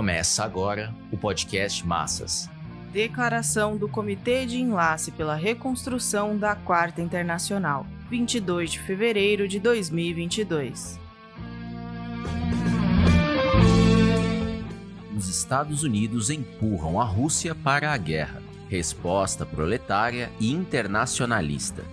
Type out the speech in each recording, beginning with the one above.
Começa agora o podcast Massas. Declaração do Comitê de Enlace pela Reconstrução da Quarta Internacional, 22 de fevereiro de 2022. Os Estados Unidos empurram a Rússia para a guerra. Resposta proletária e internacionalista.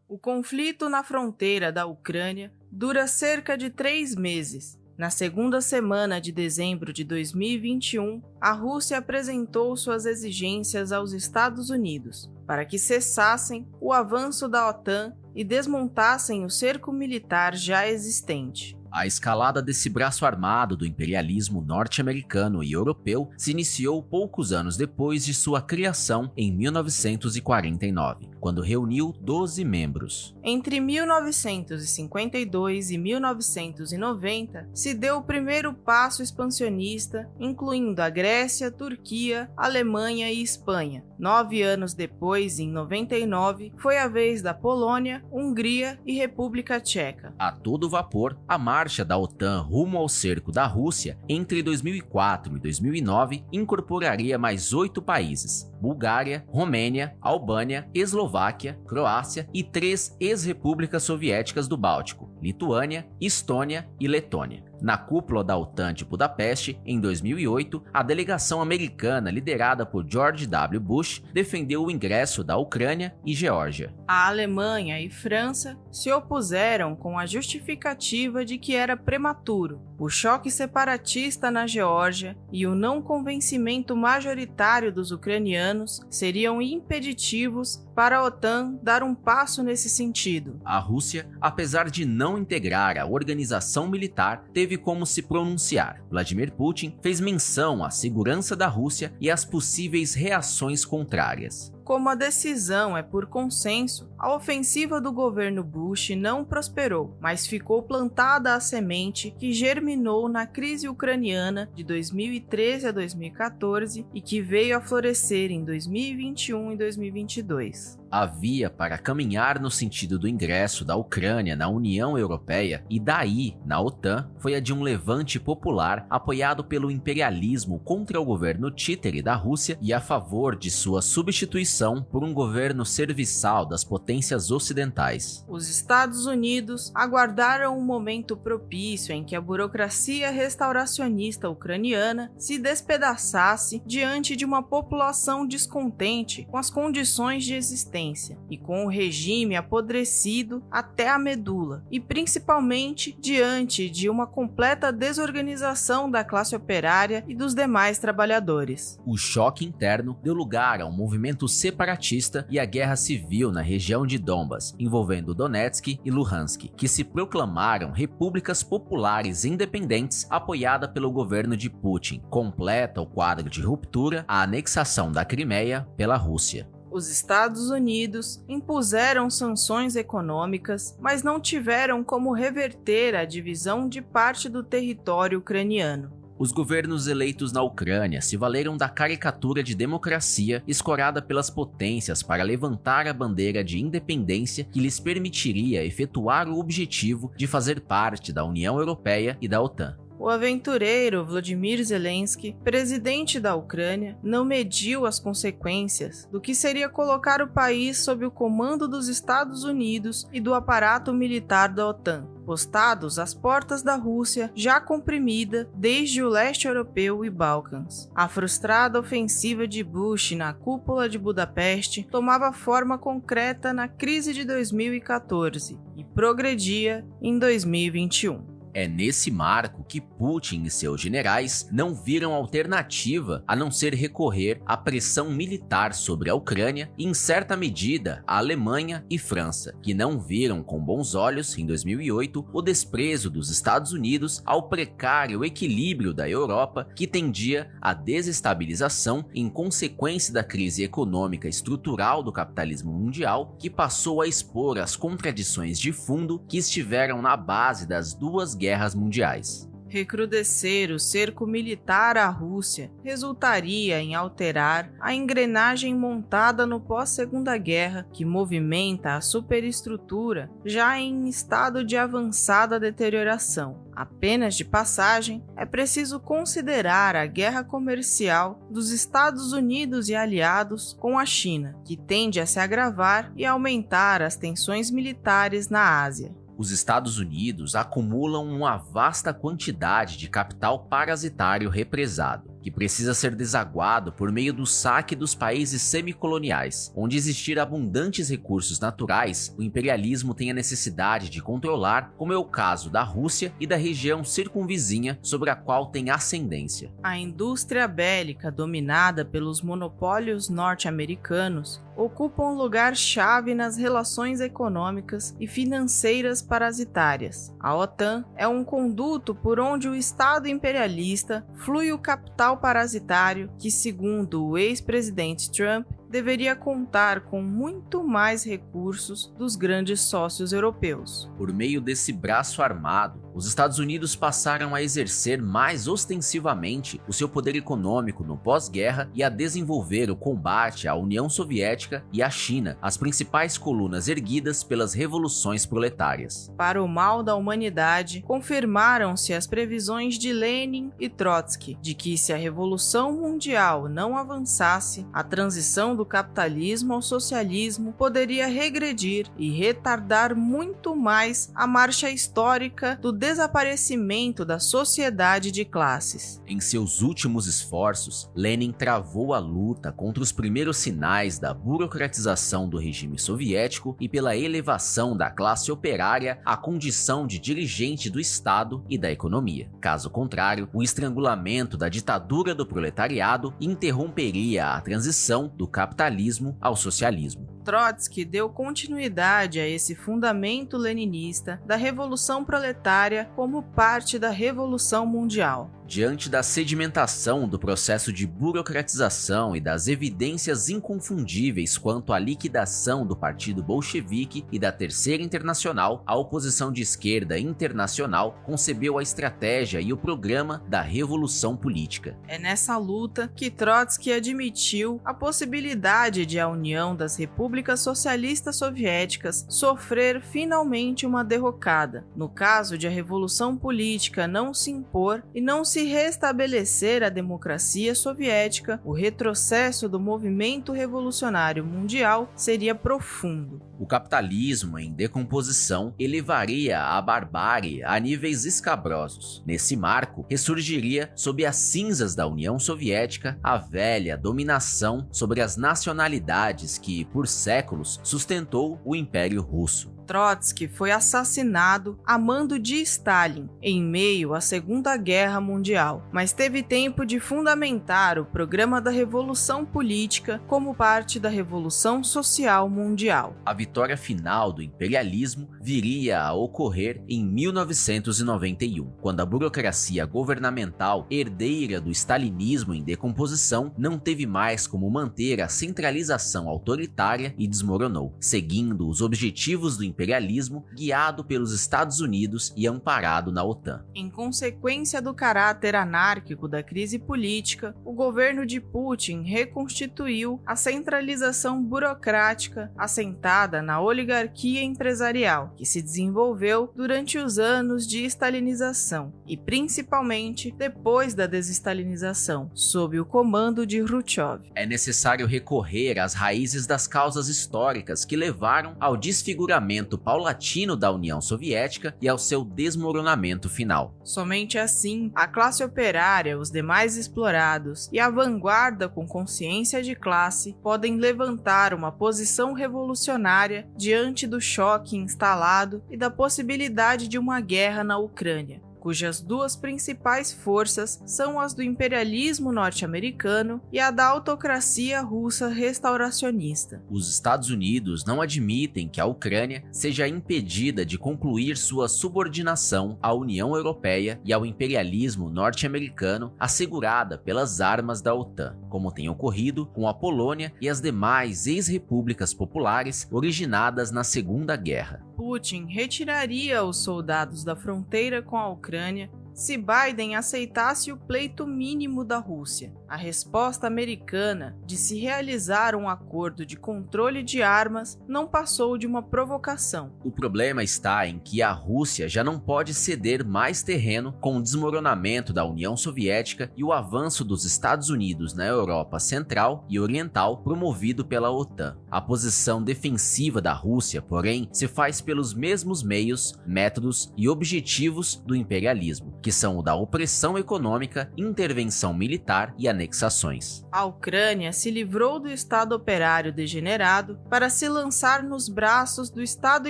O conflito na fronteira da Ucrânia dura cerca de 3 meses. Na segunda semana de dezembro de 2021, a Rússia apresentou suas exigências aos Estados Unidos para que cessassem o avanço da OTAN e desmontassem o cerco militar já existente. A escalada desse braço armado do imperialismo norte-americano e europeu se iniciou poucos anos depois de sua criação em 1949, quando reuniu 12 membros. Entre 1952 e 1990, se deu o primeiro passo expansionista, incluindo a Grécia, Turquia, Alemanha e Espanha. 9 anos depois, em 99, foi a vez da Polônia, Hungria e República Tcheca. A todo vapor, a marcha da OTAN rumo ao cerco da Rússia entre 2004 e 2009 incorporaria mais 8 países: Bulgária, Romênia, Albânia, Eslováquia, Croácia e 3 ex-repúblicas soviéticas do Báltico: Lituânia, Estônia e Letônia. Na cúpula da OTAN de Budapeste, em 2008, a delegação americana liderada por George W. Bush defendeu o ingresso da Ucrânia e Geórgia. A Alemanha e França se opuseram com a justificativa de que era prematuro. O choque separatista na Geórgia e o não convencimento majoritário dos ucranianos seriam impeditivos para a OTAN dar um passo nesse sentido. A Rússia, apesar de não integrar a organização militar, teve como se pronunciar. Vladimir Putin fez menção à segurança da Rússia e às possíveis reações contrárias. Como a decisão é por consenso, a ofensiva do governo Bush não prosperou, mas ficou plantada a semente que germinou na crise ucraniana de 2013 a 2014 e que veio a florescer em 2021 e 2022. A via para caminhar no sentido do ingresso da Ucrânia na União Europeia e daí na OTAN foi a de um levante popular apoiado pelo imperialismo contra o governo títere da Rússia e a favor de sua substituição por um governo serviçal das potências ocidentais. Os Estados Unidos aguardaram um momento propício em que a burocracia restauracionista ucraniana se despedaçasse diante de uma população descontente com as condições de existência e com o regime apodrecido até a medula, e principalmente diante de uma completa desorganização da classe operária e dos demais trabalhadores. O choque interno deu lugar a um movimento separatista e a guerra civil na região de Donbas, envolvendo Donetsk e Luhansk, que se proclamaram repúblicas populares independentes apoiada pelo governo de Putin. Completa o quadro de ruptura a anexação da Crimeia pela Rússia. Os Estados Unidos impuseram sanções econômicas, mas não tiveram como reverter a divisão de parte do território ucraniano. Os governos eleitos na Ucrânia se valeram da caricatura de democracia escorada pelas potências para levantar a bandeira de independência que lhes permitiria efetuar o objetivo de fazer parte da União Europeia e da OTAN. O aventureiro Volodymyr Zelensky, presidente da Ucrânia, não mediu as consequências do que seria colocar o país sob o comando dos Estados Unidos e do aparato militar da OTAN, postados às portas da Rússia, já comprimida desde o leste europeu e Balcãs. A frustrada ofensiva de Bush na cúpula de Budapeste tomava forma concreta na crise de 2014 e progredia em 2021. É nesse marco que Putin e seus generais não viram alternativa a não ser recorrer à pressão militar sobre a Ucrânia e, em certa medida, a Alemanha e França, que não viram com bons olhos, em 2008, o desprezo dos Estados Unidos ao precário equilíbrio da Europa que tendia à desestabilização em consequência da crise econômica estrutural do capitalismo mundial, que passou a expor as contradições de fundo que estiveram na base das duas guerras mundiais. Recrudescer o cerco militar à Rússia resultaria em alterar a engrenagem montada no pós-Segunda Guerra, que movimenta a superestrutura já em estado de avançada deterioração. Apenas de passagem, é preciso considerar a guerra comercial dos Estados Unidos e aliados com a China, que tende a se agravar e aumentar as tensões militares na Ásia. Os Estados Unidos acumulam uma vasta quantidade de capital parasitário represado, que precisa ser desaguado por meio do saque dos países semicoloniais. Onde existir abundantes recursos naturais, o imperialismo tem a necessidade de controlar, como é o caso da Rússia e da região circunvizinha sobre a qual tem ascendência. A indústria bélica dominada pelos monopólios norte-americanos ocupa um lugar-chave nas relações econômicas e financeiras parasitárias. A OTAN é um conduto por onde o Estado imperialista flui o capital parasitário que, segundo o ex-presidente Trump, deveria contar com muito mais recursos dos grandes sócios europeus. Por meio desse braço armado, os Estados Unidos passaram a exercer mais ostensivamente o seu poder econômico no pós-guerra e a desenvolver o combate à União Soviética e à China, as principais colunas erguidas pelas revoluções proletárias. Para o mal da humanidade, confirmaram-se as previsões de Lenin e Trotsky de que, se a Revolução Mundial não avançasse, a transição do capitalismo ao socialismo poderia regredir e retardar muito mais a marcha histórica do desaparecimento da sociedade de classes. Em seus últimos esforços, Lenin travou a luta contra os primeiros sinais da burocratização do regime soviético e pela elevação da classe operária à condição de dirigente do Estado e da economia. Caso contrário, o estrangulamento da ditadura do proletariado interromperia a transição do capitalismo ao socialismo. Trotsky deu continuidade a esse fundamento leninista da Revolução Proletária como parte da Revolução Mundial. Diante da sedimentação do processo de burocratização e das evidências inconfundíveis quanto à liquidação do Partido Bolchevique e da Terceira Internacional, a oposição de esquerda internacional concebeu a estratégia e o programa da Revolução Política. É nessa luta que Trotsky admitiu a possibilidade de a União das Repúblicas Socialistas Soviéticas sofrer finalmente uma derrocada, no caso de a Revolução Política não se impor e não se restabelecer a democracia soviética. O retrocesso do movimento revolucionário mundial seria profundo. O capitalismo em decomposição elevaria a barbárie a níveis escabrosos. Nesse marco, ressurgiria sob as cinzas da União Soviética a velha dominação sobre as nacionalidades que, por séculos, sustentou o Império Russo. Trotsky foi assassinado a mando de Stalin em meio à Segunda Guerra Mundial, mas teve tempo de fundamentar o programa da Revolução Política como parte da Revolução Social Mundial. A vitória final do imperialismo viria a ocorrer em 1991, quando a burocracia governamental herdeira do stalinismo em decomposição não teve mais como manter a centralização autoritária e desmoronou, seguindo os objetivos do imperialismo, guiado pelos Estados Unidos e amparado na OTAN. Em consequência do caráter anárquico da crise política, o governo de Putin reconstituiu a centralização burocrática assentada na oligarquia empresarial, que se desenvolveu durante os anos de estalinização e principalmente depois da desestalinização, sob o comando de Khrushchev. É necessário recorrer às raízes das causas históricas que levaram ao desfiguramento paulatino da União Soviética e ao seu desmoronamento final. Somente assim, a classe operária, os demais explorados e a vanguarda com consciência de classe podem levantar uma posição revolucionária diante do choque instalado e da possibilidade de uma guerra na Ucrânia, cujas duas principais forças são as do imperialismo norte-americano e a da autocracia russa restauracionista. Os Estados Unidos não admitem que a Ucrânia seja impedida de concluir sua subordinação à União Europeia e ao imperialismo norte-americano assegurada pelas armas da OTAN, como tem ocorrido com a Polônia e as demais ex-repúblicas populares originadas na Segunda Guerra. Putin retiraria os soldados da fronteira com a Ucrânia se Biden aceitasse o pleito mínimo da Rússia. A resposta americana de se realizar um acordo de controle de armas não passou de uma provocação. O problema está em que a Rússia já não pode ceder mais terreno com o desmoronamento da União Soviética e o avanço dos Estados Unidos na Europa Central e Oriental promovido pela OTAN. A posição defensiva da Rússia, porém, se faz pelos mesmos meios, métodos e objetivos do imperialismo, que são o da opressão econômica, intervenção militar e anexações. A Ucrânia se livrou do Estado operário degenerado para se lançar nos braços do Estado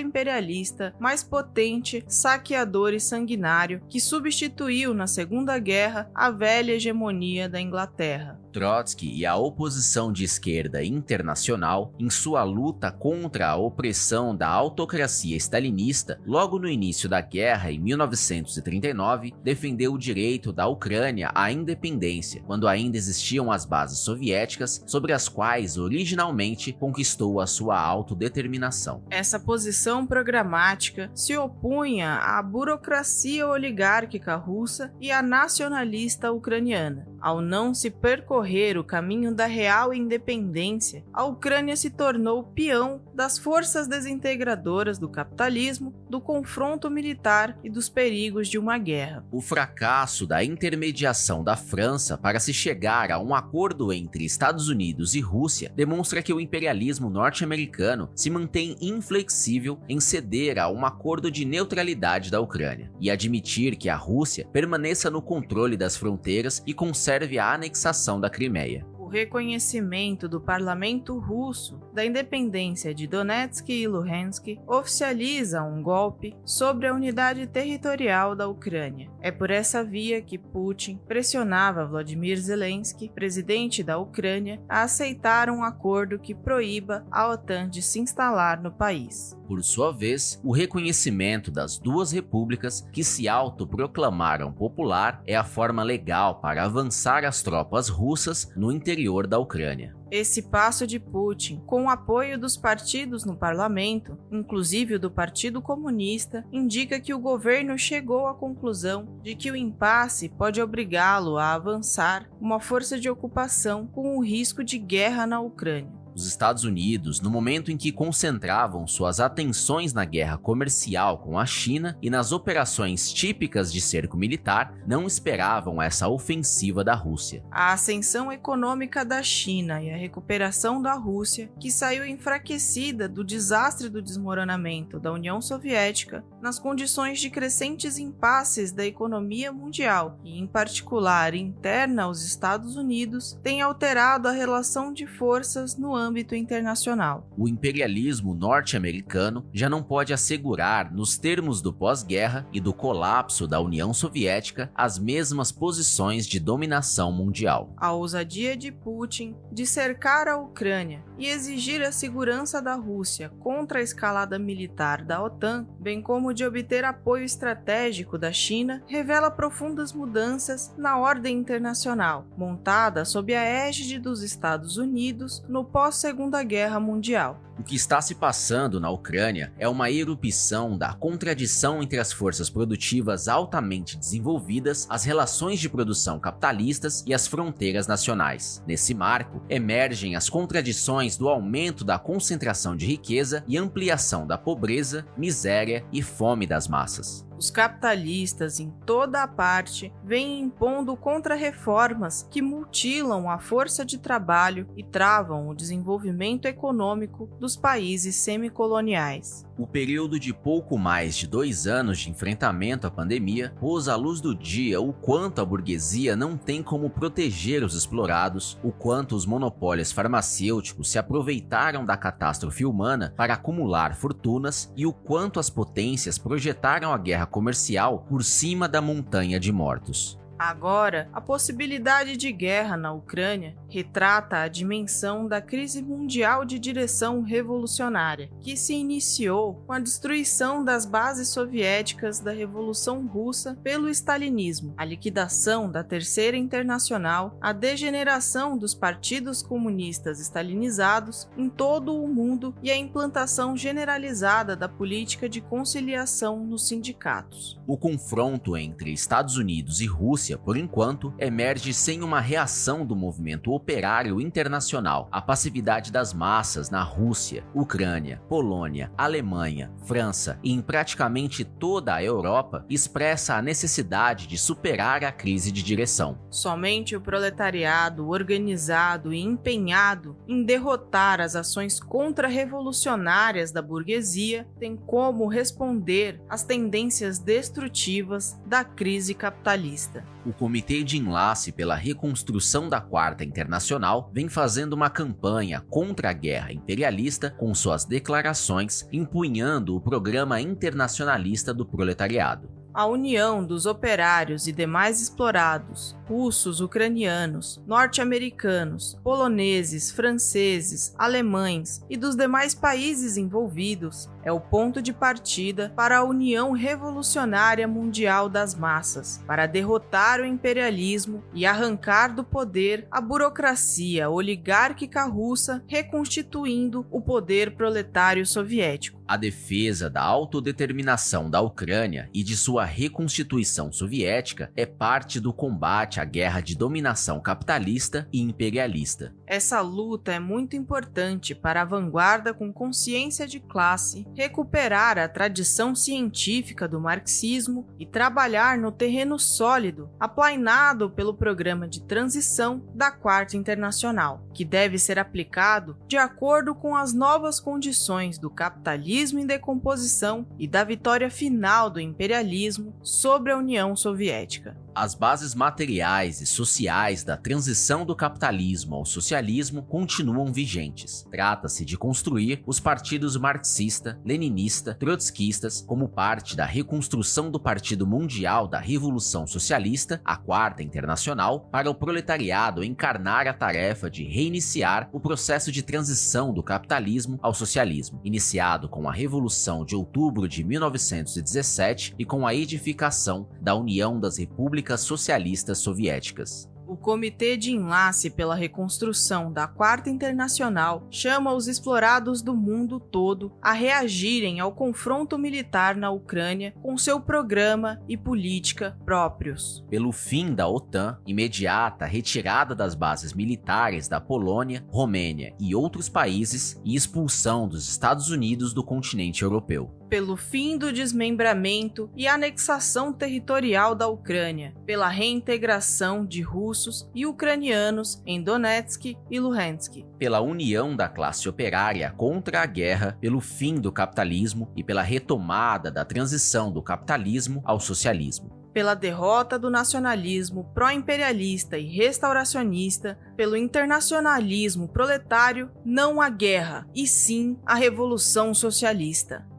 imperialista mais potente, saqueador e sanguinário que substituiu na Segunda Guerra a velha hegemonia da Inglaterra. Trotsky e a oposição de esquerda internacional, em sua luta contra a opressão da autocracia stalinista, logo no início da guerra em 1939, defendeu o direito da Ucrânia à independência, quando ainda existiam as bases soviéticas sobre as quais originalmente conquistou a sua autodeterminação. Essa posição programática se opunha à burocracia oligárquica russa e à nacionalista ucraniana. Ao não se percorrer o caminho da real independência, a Ucrânia se tornou peão das forças desintegradoras do capitalismo, do confronto militar e dos perigos de uma guerra. O fracasso da intermediação da França para se chegar a um acordo entre Estados Unidos e Rússia demonstra que o imperialismo norte-americano se mantém inflexível em ceder a um acordo de neutralidade da Ucrânia e admitir que a Rússia permaneça no controle das fronteiras e conserve a anexação da Crimeia. O reconhecimento do parlamento russo da independência de Donetsk e Luhansk oficializa um golpe sobre a unidade territorial da Ucrânia. É por essa via que Putin pressionava Volodymyr Zelensky, presidente da Ucrânia, a aceitar um acordo que proíba a OTAN de se instalar no país. Por sua vez, o reconhecimento das duas repúblicas que se autoproclamaram popular é a forma legal para avançar as tropas russas no interior da Ucrânia. Esse passo de Putin, com o apoio dos partidos no parlamento, inclusive o do Partido Comunista, indica que o governo chegou à conclusão de que o impasse pode obrigá-lo a avançar uma força de ocupação com o risco de guerra na Ucrânia. Os Estados Unidos, no momento em que concentravam suas atenções na guerra comercial com a China e nas operações típicas de cerco militar, não esperavam essa ofensiva da Rússia. A ascensão econômica da China e a recuperação da Rússia, que saiu enfraquecida do desastre do desmoronamento da União Soviética, nas condições de crescentes impasses da economia mundial e, em particular, interna aos Estados Unidos, tem alterado a relação de forças no âmbito internacional. O imperialismo norte-americano já não pode assegurar, nos termos do pós-guerra e do colapso da União Soviética, as mesmas posições de dominação mundial. A ousadia de Putin de cercar a Ucrânia e exigir a segurança da Rússia contra a escalada militar da OTAN, bem como de obter apoio estratégico da China, revela profundas mudanças na ordem internacional, montada sob a égide dos Estados Unidos no pós-Segunda Guerra Mundial. O que está se passando na Ucrânia é uma erupção da contradição entre as forças produtivas altamente desenvolvidas, as relações de produção capitalistas e as fronteiras nacionais. Nesse marco, emergem as contradições do aumento da concentração de riqueza e ampliação da pobreza, miséria e fome das massas. Os capitalistas em toda a parte vêm impondo contra-reformas que mutilam a força de trabalho e travam o desenvolvimento econômico dos países semicoloniais. O período de pouco mais de 2 anos de enfrentamento à pandemia pôs à luz do dia o quanto a burguesia não tem como proteger os explorados, o quanto os monopólios farmacêuticos se aproveitaram da catástrofe humana para acumular fortunas e o quanto as potências projetaram a guerra comercial por cima da montanha de mortos. Agora, a possibilidade de guerra na Ucrânia retrata a dimensão da crise mundial de direção revolucionária, que se iniciou com a destruição das bases soviéticas da Revolução Russa pelo stalinismo, a liquidação da Terceira Internacional, a degeneração dos partidos comunistas stalinizados em todo o mundo e a implantação generalizada da política de conciliação nos sindicatos. O confronto entre Estados Unidos e Rússia, por enquanto, emerge sem uma reação do movimento operário internacional. A passividade das massas na Rússia, Ucrânia, Polônia, Alemanha, França e em praticamente toda a Europa expressa a necessidade de superar a crise de direção. Somente o proletariado organizado e empenhado em derrotar as ações contra-revolucionárias da burguesia tem como responder às tendências destrutivas da crise capitalista. O Comitê de Enlace pela Reconstrução da Quarta Internacional vem fazendo uma campanha contra a guerra imperialista com suas declarações empunhando o programa internacionalista do proletariado. A união dos operários e demais explorados, russos, ucranianos, norte-americanos, poloneses, franceses, alemães e dos demais países envolvidos é o ponto de partida para a União Revolucionária Mundial das Massas, para derrotar o imperialismo e arrancar do poder a burocracia oligárquica russa, reconstituindo o poder proletário soviético. A defesa da autodeterminação da Ucrânia e de sua reconstituição soviética é parte do combate à guerra de dominação capitalista e imperialista. Essa luta é muito importante para a vanguarda com consciência de classe recuperar a tradição científica do marxismo e trabalhar no terreno sólido, aplainado pelo programa de transição da Quarta Internacional, que deve ser aplicado de acordo com as novas condições do capitalismo em decomposição e da vitória final do imperialismo sobre a União Soviética. As bases materiais e sociais da transição do capitalismo ao socialismo continuam vigentes. Trata-se de construir os partidos marxista, leninista, trotskistas como parte da reconstrução do Partido Mundial da Revolução Socialista, a Quarta Internacional, para o proletariado encarnar a tarefa de reiniciar o processo de transição do capitalismo ao socialismo, iniciado com a Revolução de Outubro de 1917 e com a edificação da União das Repúblicas Socialistas Soviéticas. O Comitê de Enlace pela Reconstrução da Quarta Internacional chama os explorados do mundo todo a reagirem ao confronto militar na Ucrânia com seu programa e política próprios. Pelo fim da OTAN, imediata retirada das bases militares da Polônia, Romênia e outros países e expulsão dos Estados Unidos do continente europeu. Pelo fim do desmembramento e anexação territorial da Ucrânia, pela reintegração de russos e ucranianos em Donetsk e Luhansk. Pela união da classe operária contra a guerra, pelo fim do capitalismo e pela retomada da transição do capitalismo ao socialismo. Pela derrota do nacionalismo pró-imperialista e restauracionista, pelo internacionalismo proletário, não a guerra, e sim a revolução socialista.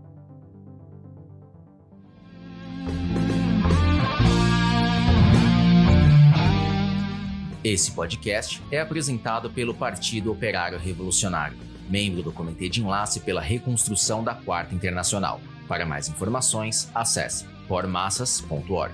Esse podcast é apresentado pelo Partido Operário Revolucionário, membro do Comitê de Enlace pela Reconstrução da Quarta Internacional. Para mais informações, acesse pormassas.org.